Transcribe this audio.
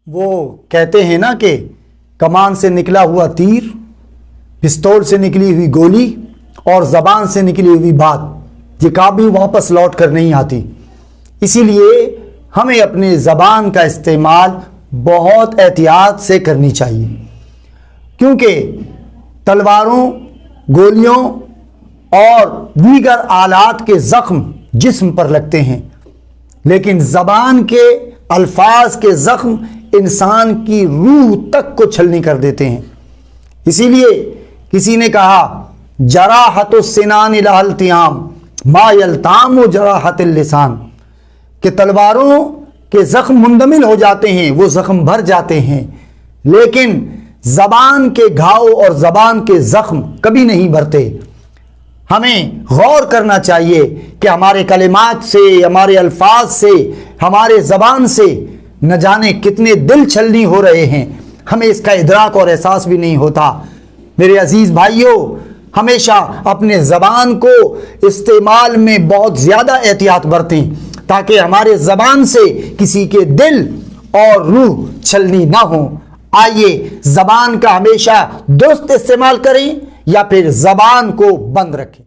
وہ کہتے ہیں نا کہ کمان سے نکلا ہوا تیر، پستول سے نکلی ہوئی گولی اور زبان سے نکلی ہوئی بات یہ کبھی واپس لوٹ کر نہیں آتی۔ اسی لیے ہمیں اپنے زبان کا استعمال بہت احتیاط سے کرنی چاہیے، کیونکہ تلواروں، گولیوں اور دیگر آلات کے زخم جسم پر لگتے ہیں، لیکن زبان کے الفاظ کے زخم انسان کی روح تک کو چھلنی کر دیتے ہیں۔ اسی لیے کسی نے کہا جراحت السنان لها التیام ما یلتام جراحت اللسان، کہ تلواروں کے زخم مندمل ہو جاتے ہیں، وہ زخم بھر جاتے ہیں، لیکن زبان کے گھاؤ اور زبان کے زخم کبھی نہیں بھرتے۔ ہمیں غور کرنا چاہیے کہ ہمارے کلمات سے، ہمارے الفاظ سے، ہمارے زبان سے نہ جانے کتنے دل چھلنی ہو رہے ہیں، ہمیں اس کا ادراک اور احساس بھی نہیں ہوتا۔ میرے عزیز بھائیوں، ہمیشہ اپنے زبان کو استعمال میں بہت زیادہ احتیاط برتیں تاکہ ہمارے زبان سے کسی کے دل اور روح چھلنی نہ ہو۔ آئیے زبان کا ہمیشہ درست استعمال کریں یا پھر زبان کو بند رکھیں۔